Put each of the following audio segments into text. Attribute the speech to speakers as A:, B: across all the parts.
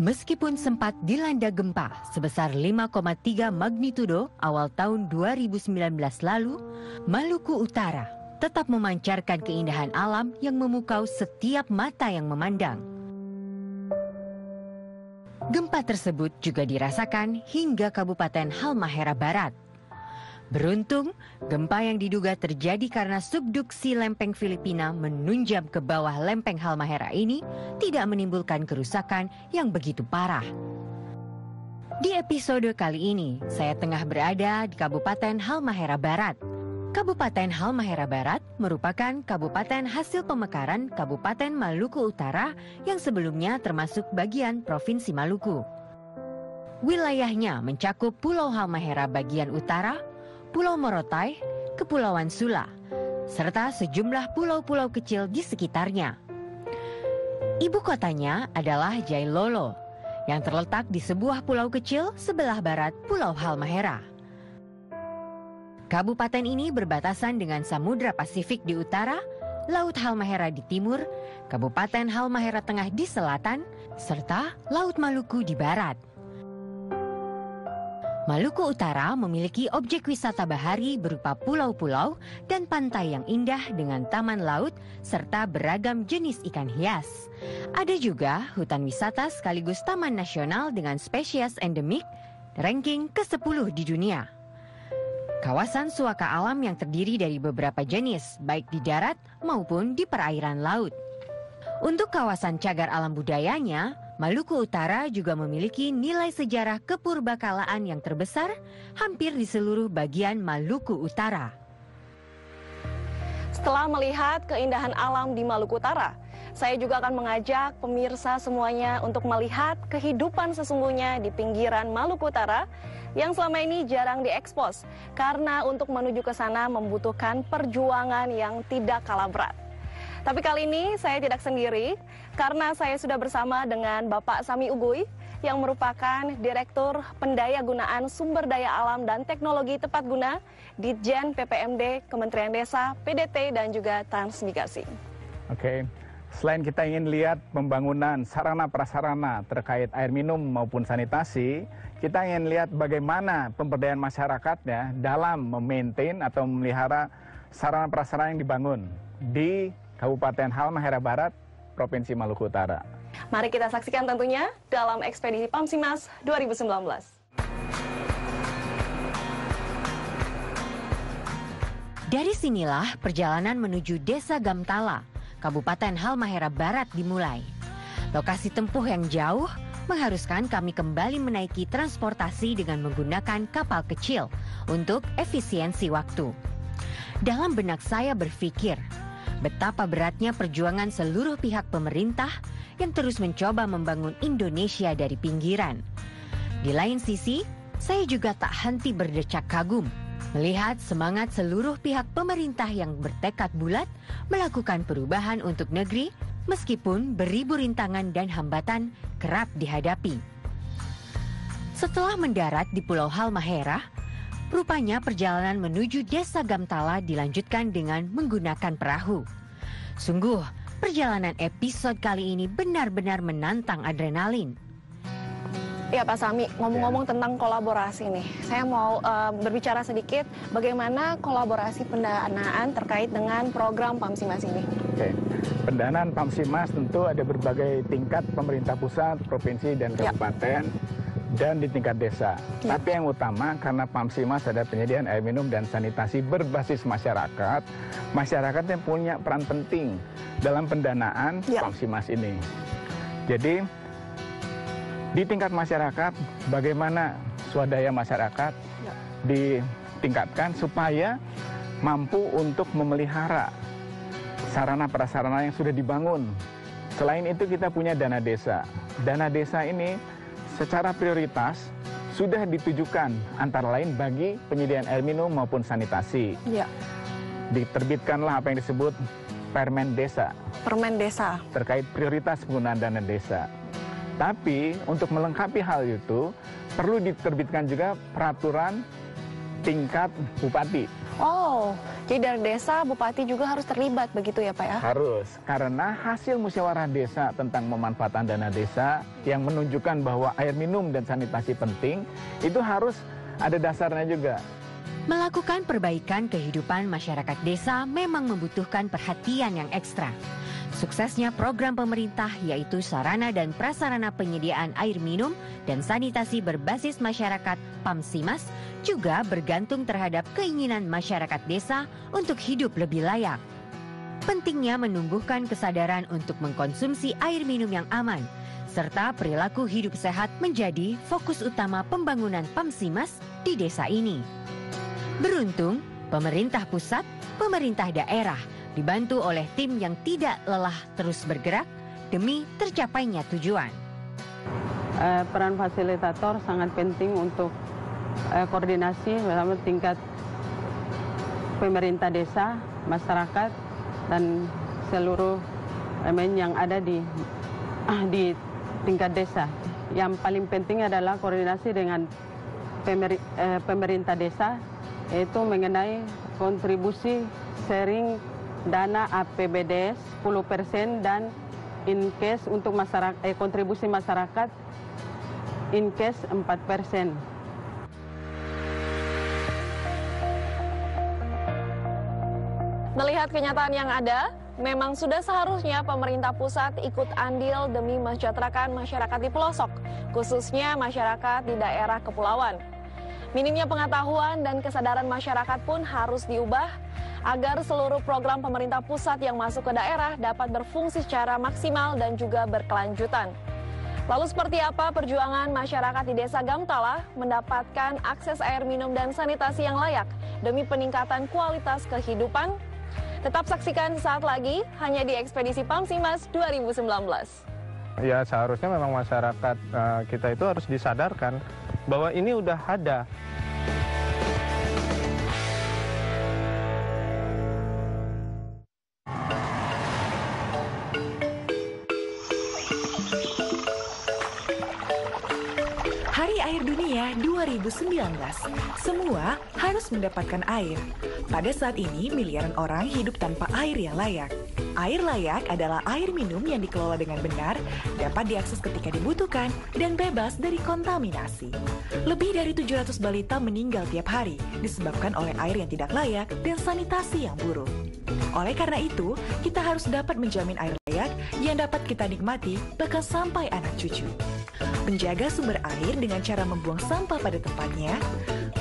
A: Meskipun sempat dilanda gempa sebesar 5,3 magnitudo awal tahun 2019 lalu, Maluku Utara tetap memancarkan keindahan alam yang memukau setiap mata yang memandang. Gempa tersebut juga dirasakan hingga Kabupaten Halmahera Barat. Beruntung, gempa yang diduga terjadi karena subduksi lempeng Filipina menunjam ke bawah lempeng Halmahera ini tidak menimbulkan kerusakan yang begitu parah. Di episode kali ini, saya tengah berada di Kabupaten Halmahera Barat. Kabupaten Halmahera Barat merupakan kabupaten hasil pemekaran Kabupaten Maluku Utara yang sebelumnya termasuk bagian Provinsi Maluku. Wilayahnya mencakup Pulau Halmahera bagian utara, Pulau Morotai, Kepulauan Sula, serta sejumlah pulau-pulau kecil di sekitarnya. Ibu kotanya adalah Jailolo, yang terletak di sebuah pulau kecil sebelah barat Pulau Halmahera. Kabupaten ini berbatasan dengan Samudra Pasifik di utara, Laut Halmahera di timur, Kabupaten Halmahera Tengah di selatan, serta Laut Maluku di barat. Maluku Utara memiliki objek wisata bahari berupa pulau-pulau dan pantai yang indah dengan taman laut serta beragam jenis ikan hias. Ada juga hutan wisata sekaligus taman nasional dengan spesies endemik ranking ke-10 di dunia. Kawasan suaka alam yang terdiri dari beberapa jenis baik di darat maupun di perairan laut. Untuk kawasan cagar alam budayanya, Maluku Utara juga memiliki nilai sejarah kepurbakalaan yang terbesar hampir di seluruh bagian Maluku Utara.
B: Setelah melihat keindahan alam di Maluku Utara, saya juga akan mengajak pemirsa semuanya untuk melihat kehidupan sesungguhnya di pinggiran Maluku Utara yang selama ini jarang diekspos karena untuk menuju ke sana membutuhkan perjuangan yang tidak kalah berat. Tapi kali ini saya tidak sendiri karena saya sudah bersama dengan Bapak Sami Uguy yang merupakan Direktur Pendayagunaan Sumber Daya Alam dan Teknologi Tepat Guna Ditjen PPMD Kementerian Desa, PDT dan juga Transmigrasi.
C: Oke, selain kita ingin lihat pembangunan sarana prasarana terkait air minum maupun sanitasi, kita ingin lihat bagaimana pemberdayaan masyarakatnya dalam memaintain atau memelihara sarana prasarana yang dibangun di Kabupaten Halmahera Barat, Provinsi Maluku Utara.
B: Mari kita saksikan tentunya dalam ekspedisi Pamsimas 2019.
A: Dari sinilah perjalanan menuju Desa Gamtala, Kabupaten Halmahera Barat dimulai. Lokasi tempuh yang jauh mengharuskan kami kembali menaiki transportasi dengan menggunakan kapal kecil untuk efisiensi waktu. Dalam benak saya berpikir, betapa beratnya perjuangan seluruh pihak pemerintah yang terus mencoba membangun Indonesia dari pinggiran. Di lain sisi, saya juga tak henti berdecak kagum melihat semangat seluruh pihak pemerintah yang bertekad bulat melakukan perubahan untuk negeri meskipun beribu rintangan dan hambatan kerap dihadapi. Setelah mendarat di Pulau Halmahera, rupanya perjalanan menuju Desa Gamtala dilanjutkan dengan menggunakan perahu. Sungguh, perjalanan episode kali ini benar-benar menantang adrenalin.
B: Ya Pak Sami, ngomong-ngomong tentang kolaborasi nih, saya mau berbicara sedikit bagaimana kolaborasi pendanaan terkait dengan program Pamsimas ini.
C: Oke, pendanaan Pamsimas tentu ada berbagai tingkat pemerintah pusat, provinsi, dan kabupaten. Dan di tingkat desa. Ya. Tapi yang utama karena Pamsimas ada penyediaan air minum dan sanitasi berbasis masyarakat. Masyarakatnya punya peran penting dalam pendanaan Pamsimas ini. Jadi di tingkat masyarakat bagaimana swadaya masyarakat ditingkatkan supaya mampu untuk memelihara sarana prasarana yang sudah dibangun. Selain itu kita punya dana desa. Dana desa ini secara prioritas sudah ditujukan antara lain bagi penyediaan air minum maupun sanitasi. Ya. Diterbitkanlah apa yang disebut Permen Desa.
B: Permen Desa.
C: Terkait prioritas penggunaan dana desa. Tapi untuk melengkapi hal itu perlu diterbitkan juga peraturan tingkat bupati.
B: Oh, jadi dari desa, bupati juga harus terlibat begitu ya Pak ya?
C: Harus, karena hasil musyawarah desa tentang pemanfaatan dana desa yang menunjukkan bahwa air minum dan sanitasi penting, itu harus ada dasarnya juga.
A: Melakukan perbaikan kehidupan masyarakat desa memang membutuhkan perhatian yang ekstra. Suksesnya program pemerintah yaitu sarana dan prasarana penyediaan air minum dan sanitasi berbasis masyarakat PAMSIMAS juga bergantung terhadap keinginan masyarakat desa untuk hidup lebih layak. Pentingnya menumbuhkan kesadaran untuk mengkonsumsi air minum yang aman, serta perilaku hidup sehat menjadi fokus utama pembangunan PAMSIMAS di desa ini. Beruntung, pemerintah pusat, pemerintah daerah, dibantu oleh tim yang tidak lelah terus bergerak demi tercapainya tujuan.
D: Peran fasilitator sangat penting untuk koordinasi bersama tingkat pemerintah desa, masyarakat, dan seluruh elemen yang ada di tingkat desa. Yang paling penting adalah koordinasi dengan pemerintah desa, yaitu mengenai kontribusi sharing dana APBDes 10% dan in case untuk kontribusi masyarakat in case 4%.
B: Melihat kenyataan yang ada, memang sudah seharusnya pemerintah pusat ikut andil demi mensejahterakan masyarakat di pelosok, khususnya masyarakat di daerah kepulauan. Minimnya pengetahuan dan kesadaran masyarakat pun harus diubah agar seluruh program pemerintah pusat yang masuk ke daerah dapat berfungsi secara maksimal dan juga berkelanjutan. Lalu seperti apa perjuangan masyarakat di Desa Gamtala mendapatkan akses air minum dan sanitasi yang layak demi peningkatan kualitas kehidupan? Tetap saksikan saat lagi hanya di Ekspedisi PAMSIMAS 2019.
E: Ya seharusnya memang masyarakat kita itu harus disadarkan bahwa ini udah ada.
F: Hari Air Dunia 2019, semua harus mendapatkan air. Pada saat ini, miliaran orang hidup tanpa air yang layak. Air layak adalah air minum yang dikelola dengan benar, dapat diakses ketika dibutuhkan, dan bebas dari kontaminasi. Lebih dari 700 balita meninggal tiap hari disebabkan oleh air yang tidak layak dan sanitasi yang buruk. Oleh karena itu, kita harus dapat menjamin air layak yang dapat kita nikmati bahkan sampai anak cucu. Menjaga sumber air dengan cara membuang sampah pada tempatnya,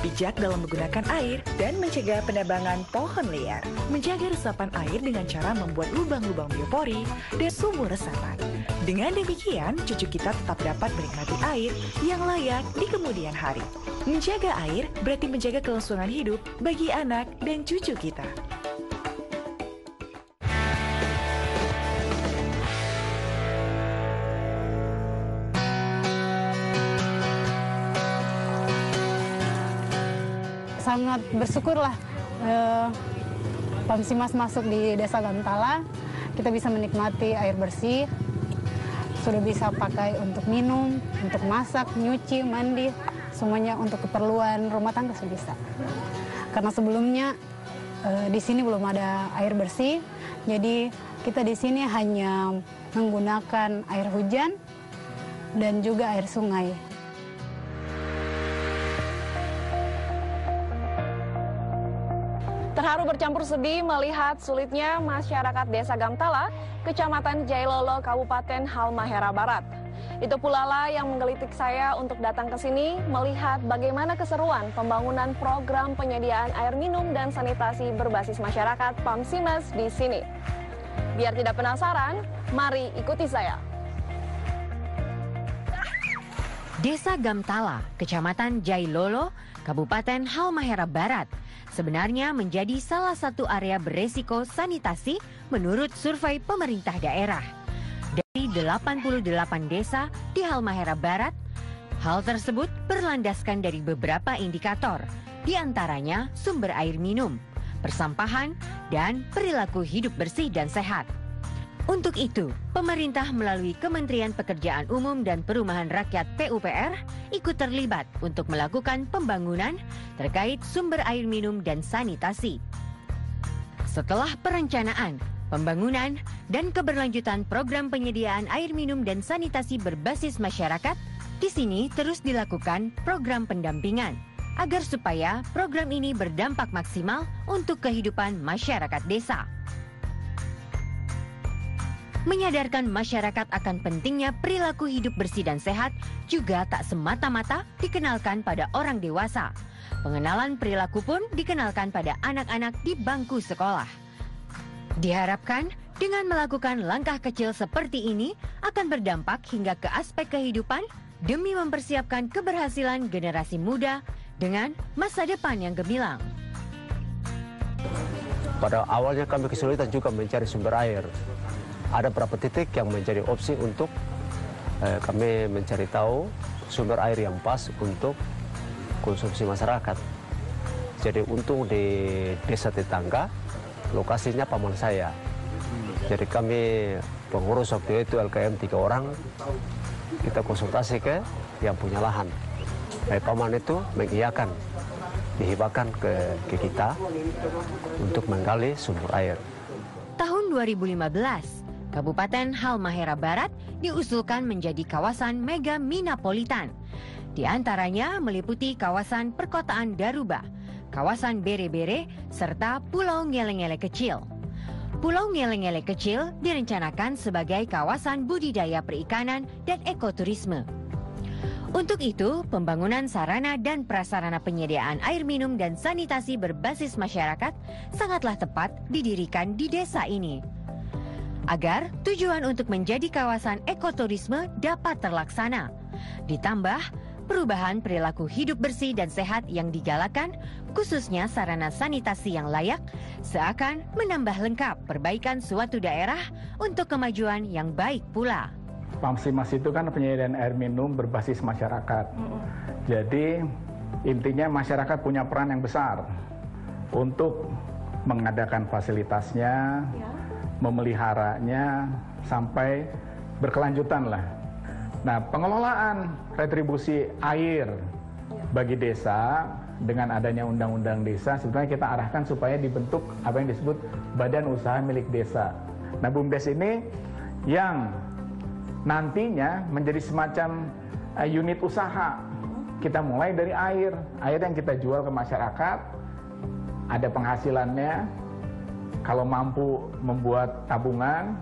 F: bijak dalam menggunakan air, dan mencegah penebangan pohon liar. Menjaga resapan air dengan cara membuat lubang-lubang biopori dan sumur resapan. Dengan demikian, cucu kita tetap dapat menikmati air yang layak di kemudian hari. Menjaga air berarti menjaga kelangsungan hidup bagi anak dan cucu kita.
G: Sangat bersyukurlah PAMSIMAS masuk di Desa Gamtala. Kita bisa menikmati air bersih, sudah bisa pakai untuk minum, untuk masak, nyuci, mandi, semuanya untuk keperluan rumah tangga sudah bisa. Karena sebelumnya di sini belum ada air bersih, jadi kita di sini hanya menggunakan air hujan dan juga air sungai.
B: Terharu bercampur sedih melihat sulitnya masyarakat Desa Gamtala, Kecamatan Jailolo, Kabupaten Halmahera Barat. Itu pula lah yang menggelitik saya untuk datang ke sini melihat bagaimana keseruan pembangunan program penyediaan air minum dan sanitasi berbasis masyarakat PAMSIMAS di sini. Biar tidak penasaran, mari ikuti saya.
A: Desa Gamtala, Kecamatan Jailolo, Kabupaten Halmahera Barat, sebenarnya menjadi salah satu area beresiko sanitasi menurut survei pemerintah daerah. Dari 88 desa di Halmahera Barat, hal tersebut berlandaskan dari beberapa indikator, di antaranya sumber air minum, persampahan, dan perilaku hidup bersih dan sehat. Untuk itu, pemerintah melalui Kementerian Pekerjaan Umum dan Perumahan Rakyat PUPR ikut terlibat untuk melakukan pembangunan terkait sumber air minum dan sanitasi. Setelah perencanaan, pembangunan, dan keberlanjutan program penyediaan air minum dan sanitasi berbasis masyarakat, di sini terus dilakukan program pendampingan agar supaya program ini berdampak maksimal untuk kehidupan masyarakat desa. Menyadarkan masyarakat akan pentingnya perilaku hidup bersih dan sehat juga tak semata-mata dikenalkan pada orang dewasa. Pengenalan perilaku pun dikenalkan pada anak-anak di bangku sekolah. Diharapkan dengan melakukan langkah kecil seperti ini akan berdampak hingga ke aspek kehidupan demi mempersiapkan keberhasilan generasi muda dengan masa depan yang gemilang.
H: Pada awalnya kami kesulitan juga mencari sumber air. Ada beberapa titik yang menjadi opsi untuk kami mencari tahu sumber air yang pas untuk konsumsi masyarakat. Jadi untung di desa tetangga, lokasinya paman saya. Jadi kami pengurus waktu itu LKM 3 orang, kita konsultasi ke yang punya lahan. Paman itu mengiyakan, dihibahkan ke kita untuk menggali sumber air.
A: Tahun 2015, Kabupaten Halmahera Barat diusulkan menjadi kawasan mega minapolitan. Di antaranya meliputi kawasan perkotaan Daruba, kawasan Bere-Bere, serta Pulau Ngele-Ngele Kecil. Pulau Ngele-Ngele Kecil direncanakan sebagai kawasan budidaya perikanan dan ekoturisme. Untuk itu, pembangunan sarana dan prasarana penyediaan air minum dan sanitasi berbasis masyarakat sangatlah tepat didirikan di desa ini. Agar tujuan untuk menjadi kawasan ekoturisme dapat terlaksana. Ditambah, perubahan perilaku hidup bersih dan sehat yang digalakan, khususnya sarana sanitasi yang layak, seakan menambah lengkap perbaikan suatu daerah untuk kemajuan yang baik pula.
C: Pamsimas itu kan penyediaan air minum berbasis masyarakat. Jadi intinya masyarakat punya peran yang besar untuk mengadakan fasilitasnya, memeliharanya sampai berkelanjutan lah. Nah, pengelolaan retribusi air bagi desa dengan adanya undang-undang desa sebenarnya kita arahkan supaya dibentuk apa yang disebut badan usaha milik desa. Nah, BUMDes ini yang nantinya menjadi semacam unit usaha. Kita mulai dari air yang kita jual ke masyarakat, ada penghasilannya. Kalau mampu membuat tabungan,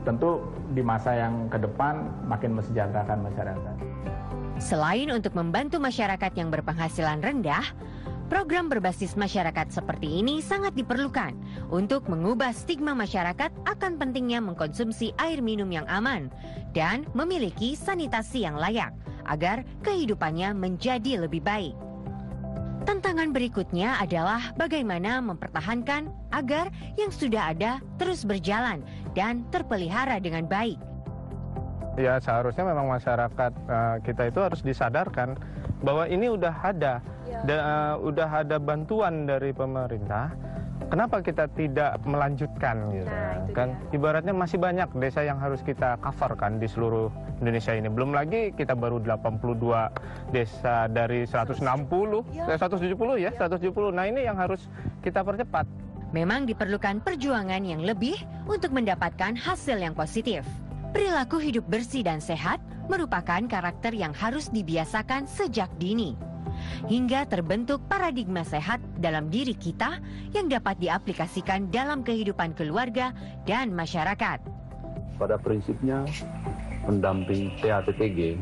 C: tentu di masa yang ke depan makin mesejahterakan masyarakat.
A: Selain untuk membantu masyarakat yang berpenghasilan rendah, program berbasis masyarakat seperti ini sangat diperlukan untuk mengubah stigma masyarakat akan pentingnya mengkonsumsi air minum yang aman dan memiliki sanitasi yang layak agar kehidupannya menjadi lebih baik. Tantangan berikutnya adalah bagaimana mempertahankan agar yang sudah ada terus berjalan dan terpelihara dengan baik.
E: Ya, seharusnya memang masyarakat kita itu harus disadarkan bahwa ini udah ada, udah ada bantuan dari pemerintah. Kenapa kita tidak melanjutkan gitu kan? Ibaratnya masih banyak desa yang harus kita cover kan di seluruh Indonesia ini. Belum lagi kita baru 82 desa dari 160, 170 ya, 170. Nah, ini yang harus kita percepat.
A: Memang diperlukan perjuangan yang lebih untuk mendapatkan hasil yang positif. Perilaku hidup bersih dan sehat merupakan karakter yang harus dibiasakan sejak dini, hingga terbentuk paradigma sehat dalam diri kita yang dapat diaplikasikan dalam kehidupan keluarga dan masyarakat.
I: Pada prinsipnya, pendamping PATTG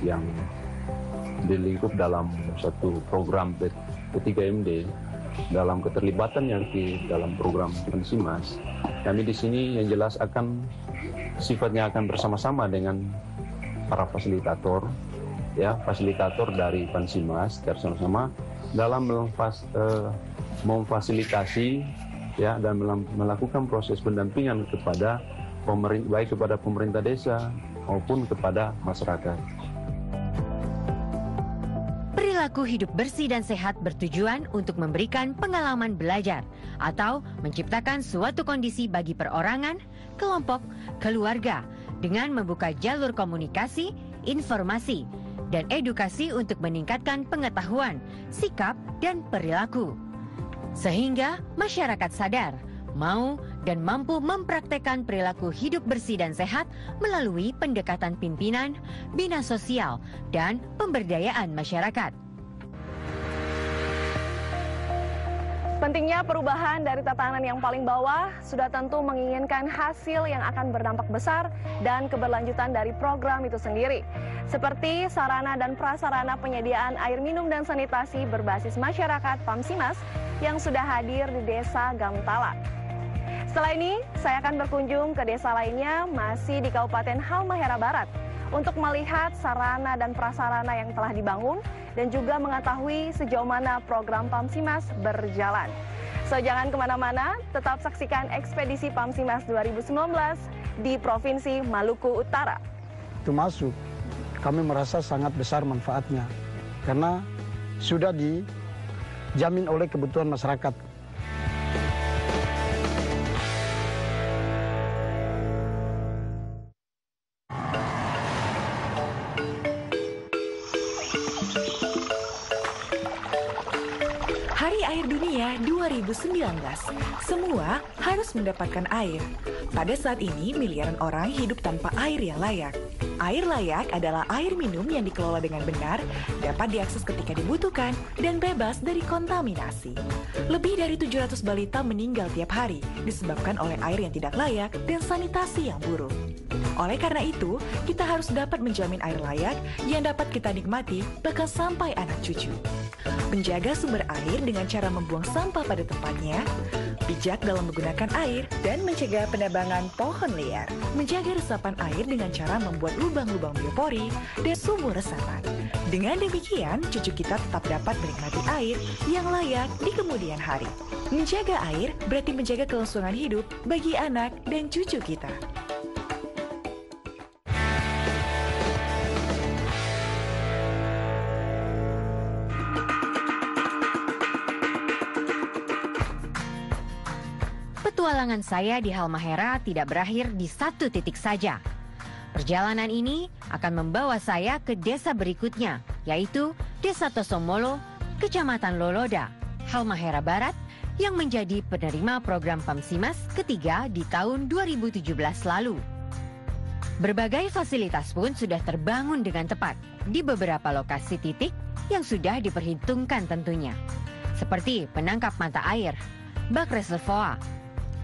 I: yang dilingkup dalam satu program P3MD dalam keterlibatan yang di dalam program Pansimas, kami di sini yang jelas akan sifatnya akan bersama-sama dengan para fasilitator, ya, fasilitator dari Pansimas bersama-sama dalam memfasilitasi ya dan melakukan proses pendampingan kepada baik kepada pemerintah desa maupun kepada masyarakat.
A: Perilaku hidup bersih dan sehat bertujuan untuk memberikan pengalaman belajar atau menciptakan suatu kondisi bagi perorangan, kelompok, keluarga dengan membuka jalur komunikasi, informasi, dan edukasi untuk meningkatkan pengetahuan, sikap, dan perilaku. Sehingga masyarakat sadar, mau dan mampu mempraktekkan perilaku hidup bersih dan sehat melalui pendekatan pimpinan, bina sosial, dan pemberdayaan masyarakat.
B: Pentingnya perubahan dari tatanan yang paling bawah sudah tentu menginginkan hasil yang akan berdampak besar dan keberlanjutan dari program itu sendiri. Seperti sarana dan prasarana penyediaan air minum dan sanitasi berbasis masyarakat Pamsimas yang sudah hadir di Desa Gamtala. Setelah ini, saya akan berkunjung ke desa lainnya masih di Kabupaten Halmahera Barat untuk melihat sarana dan prasarana yang telah dibangun dan juga mengetahui sejauh mana program Pamsimas berjalan. So, jangan kemana-mana, tetap saksikan ekspedisi Pamsimas 2019 di Provinsi Maluku Utara.
J: Itu masuk, kami merasa sangat besar manfaatnya karena sudah dijamin oleh kebutuhan masyarakat.
F: Hari Air Dunia 2019, semua harus mendapatkan air. Pada saat ini, miliaran orang hidup tanpa air yang layak. Air layak adalah air minum yang dikelola dengan benar, dapat diakses ketika dibutuhkan, dan bebas dari kontaminasi. Lebih dari 700 balita meninggal tiap hari disebabkan oleh air yang tidak layak dan sanitasi yang buruk. Oleh karena itu, kita harus dapat menjamin air layak yang dapat kita nikmati bahkan sampai anak cucu. Menjaga sumber air dengan cara membuang sampah pada tempatnya, bijak dalam menggunakan air, dan mencegah penebangan pohon liar. Menjaga resapan air dengan cara membuat lubang-lubang biopori dan sumur resapan. Dengan demikian, cucu kita tetap dapat menikmati air yang layak di kemudian hari. Menjaga air berarti menjaga kelangsungan hidup bagi anak dan cucu kita.
A: Petualangan saya di Halmahera tidak berakhir di satu titik saja. Perjalanan ini akan membawa saya ke desa berikutnya, yaitu Desa Tosomolo, Kecamatan Loloda, Halmahera Barat, yang menjadi penerima program Pamsimas ketiga di tahun 2017 lalu. Berbagai fasilitas pun sudah terbangun dengan tepat di beberapa lokasi titik yang sudah diperhitungkan tentunya, seperti penangkap mata air, bak reservoir,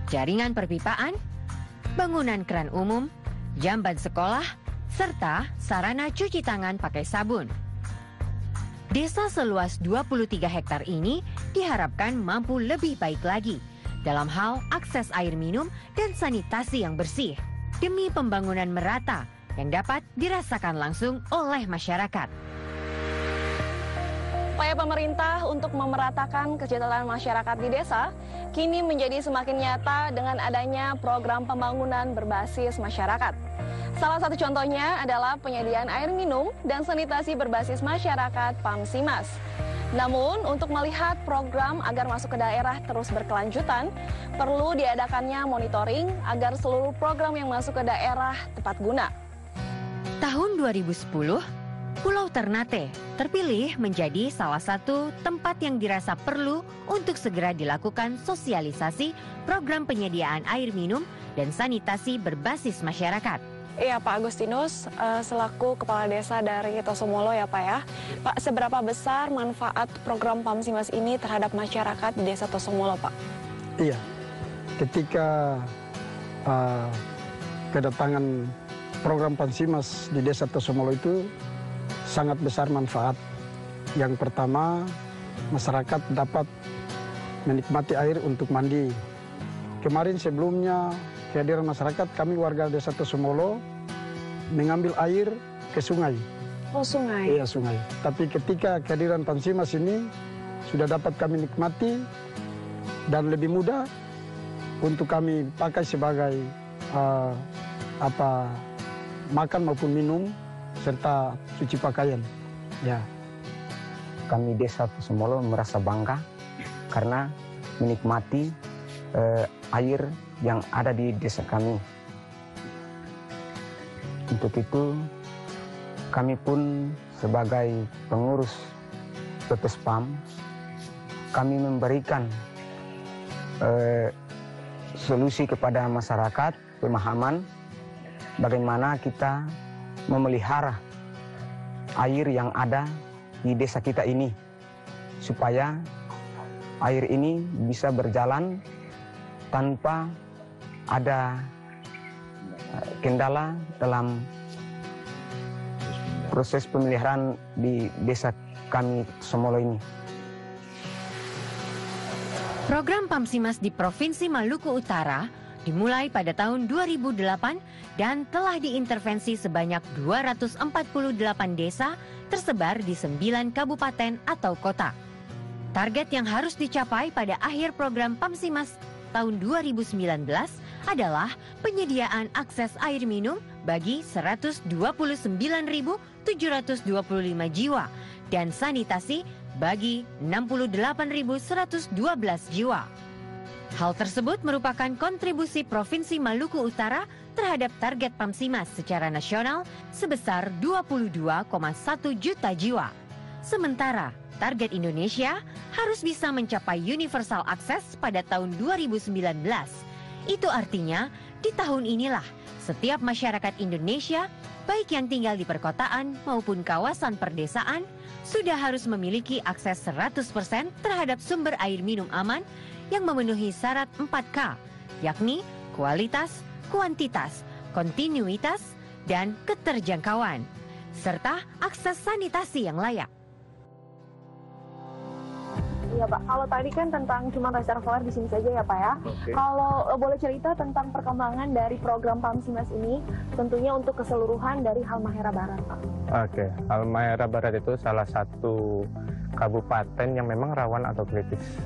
A: jaringan perpipaan, bangunan keran umum, jamban sekolah, serta sarana cuci tangan pakai sabun. Desa seluas 23 hektar ini diharapkan mampu lebih baik lagi dalam hal akses air minum dan sanitasi yang bersih demi pembangunan merata yang dapat dirasakan langsung oleh masyarakat.
B: Upaya pemerintah untuk memeratakan kesejahteraan masyarakat di desa kini menjadi semakin nyata dengan adanya program pembangunan berbasis masyarakat. Salah satu contohnya adalah penyediaan air minum dan sanitasi berbasis masyarakat Pamsimas. Namun, untuk melihat program agar masuk ke daerah terus berkelanjutan, perlu diadakannya monitoring agar seluruh program yang masuk ke daerah tepat guna.
A: Tahun 2010, Pulau Ternate terpilih menjadi salah satu tempat yang dirasa perlu untuk segera dilakukan sosialisasi program penyediaan air minum dan sanitasi berbasis masyarakat.
B: Iya Pak Agustinus, selaku Kepala Desa dari Tosomolo ya Pak ya. Pak, seberapa besar manfaat program Pamsimas ini terhadap masyarakat di Desa Tosomolo Pak?
J: Iya, ketika kedatangan program Pamsimas di Desa Tosomolo itu sangat besar manfaat. Yang pertama, masyarakat dapat menikmati air untuk mandi. Kemarin sebelumnya kehadiran masyarakat, kami warga Desa Tosomolo mengambil air ke sungai.
B: Oh, sungai?
J: Iya, sungai. Tapi ketika kehadiran Pamsimas ini sudah dapat kami nikmati dan lebih mudah untuk kami pakai sebagai makan maupun minum serta cuci pakaian. Ya.
K: Kami Desa Tosomolo merasa bangga karena menikmati air yang ada di desa kami. Untuk itu, kami pun sebagai pengurus PPSPAM, kami memberikan solusi kepada masyarakat, pemahaman bagaimana kita memelihara air yang ada di desa kita ini, supaya air ini bisa berjalan tanpa ada kendala dalam proses pemeliharaan di desa kami Somolo ini.
A: Program PAMSIMAS di Provinsi Maluku Utara dimulai pada tahun 2008 dan telah diintervensi sebanyak 248 desa tersebar di 9 kabupaten atau kota. Target yang harus dicapai pada akhir program PAMSIMAS tahun 2019 adalah penyediaan akses air minum bagi 129.725 jiwa dan sanitasi bagi 68.112 jiwa. Hal tersebut merupakan kontribusi Provinsi Maluku Utara terhadap target PAMSIMAS secara nasional sebesar 22,1 juta jiwa. Sementara target Indonesia harus bisa mencapai universal access pada tahun 2019. Itu artinya di tahun inilah setiap masyarakat Indonesia, baik yang tinggal di perkotaan maupun kawasan perdesaan, sudah harus memiliki akses 100% terhadap sumber air minum aman yang memenuhi syarat 4K, yakni kualitas, kuantitas, kontinuitas, dan keterjangkauan, serta akses sanitasi yang layak.
B: Iya Pak, kalau tadi kan tentang cuma reservoir di sini saja ya Pak ya.
E: Oke.
B: Kalau boleh cerita tentang perkembangan dari program PAMSIMAS ini, tentunya untuk keseluruhan dari Halmahera Barat Pak.
E: Oke, Halmahera Barat itu salah satu kabupaten yang memang rawan atau kritis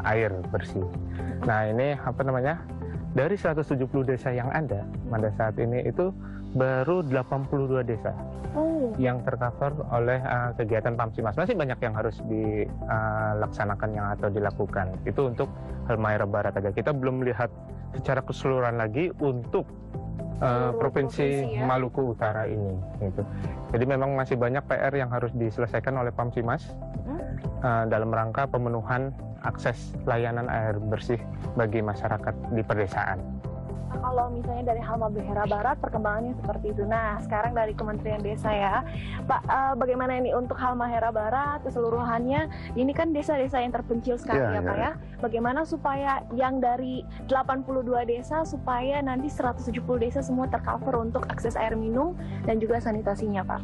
E: air bersih. Nah ini apa namanya, dari 170 desa yang ada pada saat ini itu baru 82 desa yang tercover oleh kegiatan PAMSIMAS. Masih banyak yang harus dilaksanakan atau dilakukan. Itu untuk Halmahera Barat aja. Kita belum melihat secara keseluruhan lagi untuk provinsi
B: ya?
E: Maluku Utara ini. Gitu. Jadi memang masih banyak PR yang harus diselesaikan oleh PAMSIMAS dalam rangka pemenuhan akses layanan air bersih bagi masyarakat di pedesaan.
B: Nah, kalau misalnya dari Halmahera Barat perkembangannya seperti itu. Nah, sekarang dari Kementerian Desa ya, Pak, bagaimana ini untuk Halmahera Barat keseluruhannya? Ini kan desa-desa yang terpencil sekali ya Pak ya. Bagaimana supaya yang dari 82 desa supaya nanti 170 desa semua tercover untuk akses air minum dan juga sanitasinya Pak?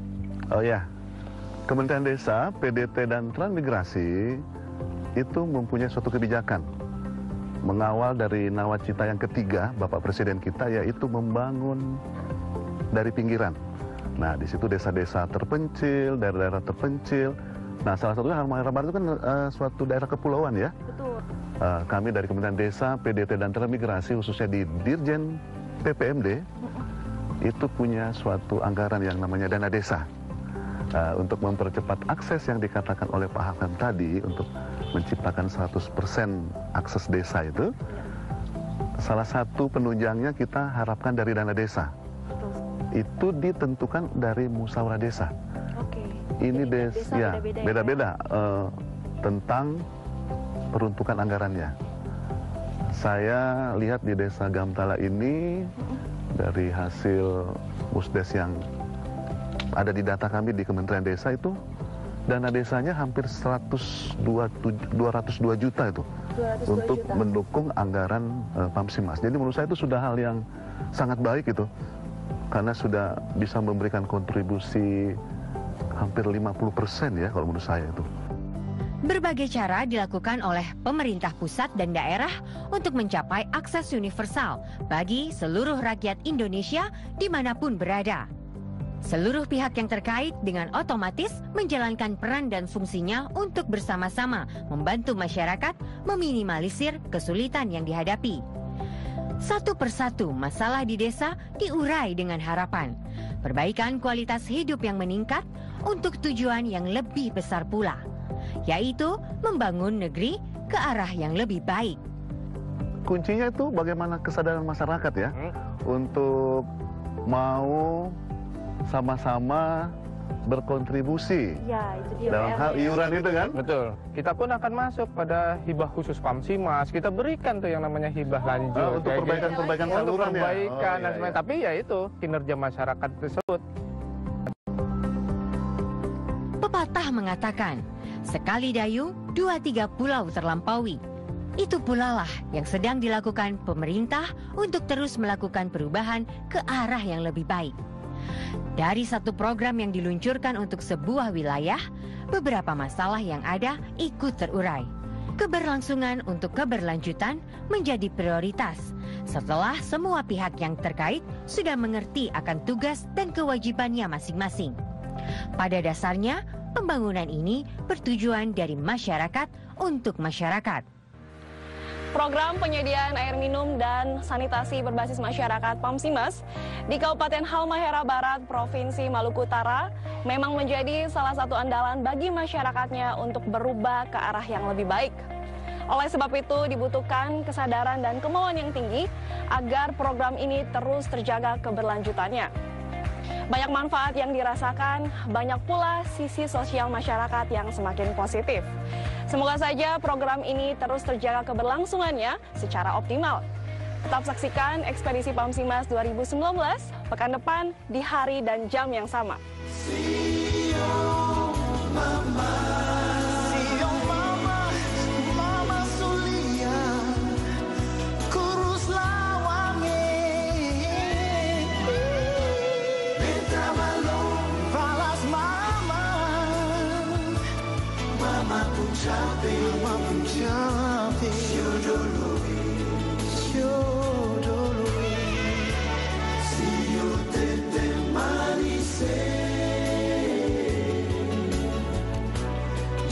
I: Oh ya, Kementerian Desa, PDT dan Transmigrasi itu mempunyai suatu kebijakan. Mengawal dari nawacita yang ketiga Bapak Presiden kita, yaitu membangun dari pinggiran. Nah, di situ desa-desa terpencil, daerah-daerah terpencil. Nah, salah satunya Halmahera Barat itu kan suatu daerah kepulauan ya.
B: Betul.
I: Kami dari Kementerian Desa, PDT dan Transmigrasi khususnya di Dirjen PPMD itu punya suatu anggaran yang namanya dana desa. Untuk mempercepat akses yang dikatakan oleh Pak Hakam tadi, untuk menciptakan 100% akses desa itu, salah satu penunjangnya kita harapkan dari dana desa. Itu ditentukan dari musyawarah desa.
B: Oke.
I: Ini desa ya, beda-beda tentang peruntukan anggarannya. Saya lihat di desa Gamtala ini dari hasil musdes yang ada di data kami di Kementerian Desa itu, dana desanya hampir 202 juta itu
B: 202
I: untuk
B: juta.
I: mendukung anggaran PAMSIMAS. Jadi menurut saya itu sudah hal yang sangat baik itu, karena sudah bisa memberikan kontribusi hampir 50% ya kalau menurut saya itu.
A: Berbagai cara dilakukan oleh pemerintah pusat dan daerah untuk mencapai akses universal bagi seluruh rakyat Indonesia dimanapun berada. Seluruh pihak yang terkait dengan otomatis menjalankan peran dan fungsinya untuk bersama-sama membantu masyarakat meminimalisir kesulitan yang dihadapi. Satu persatu masalah di desa diurai dengan harapan perbaikan kualitas hidup yang meningkat untuk tujuan yang lebih besar pula, yaitu membangun negeri ke arah yang lebih baik.
I: Kuncinya itu bagaimana kesadaran masyarakat ya, untuk mau sama-sama berkontribusi dalam hal iuran itu kan?
E: Betul. Kita pun akan masuk pada hibah khusus Pamsimas. Kita berikan tuh yang namanya hibah lanjut.
I: Untuk perbaikan saluran ya.
E: Perbaikan dan sebagainya. Tapi ya itu kinerja masyarakat tersebut.
A: Pepatah mengatakan, sekali dayung, 2-3 pulau terlampaui. Itu pula lah yang sedang dilakukan pemerintah untuk terus melakukan perubahan ke arah yang lebih baik. Dari satu program yang diluncurkan untuk sebuah wilayah, beberapa masalah yang ada ikut terurai. Keberlangsungan untuk keberlanjutan menjadi prioritas setelah semua pihak yang terkait sudah mengerti akan tugas dan kewajibannya masing-masing. Pada dasarnya, pembangunan ini bertujuan dari masyarakat untuk masyarakat.
B: Program penyediaan air minum dan sanitasi berbasis masyarakat Pamsimas di Kabupaten Halmahera Barat, Provinsi Maluku Utara memang menjadi salah satu andalan bagi masyarakatnya untuk berubah ke arah yang lebih baik. Oleh sebab itu dibutuhkan kesadaran dan kemauan yang tinggi agar program ini terus terjaga keberlanjutannya. Banyak manfaat yang dirasakan, banyak pula sisi sosial masyarakat yang semakin positif. Semoga saja program ini terus terjaga keberlangsungannya secara optimal. Tetap saksikan Ekspedisi Pamsimas 2019 pekan depan di hari dan jam yang sama.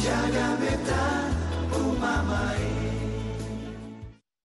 L: Jaga beta, umamai.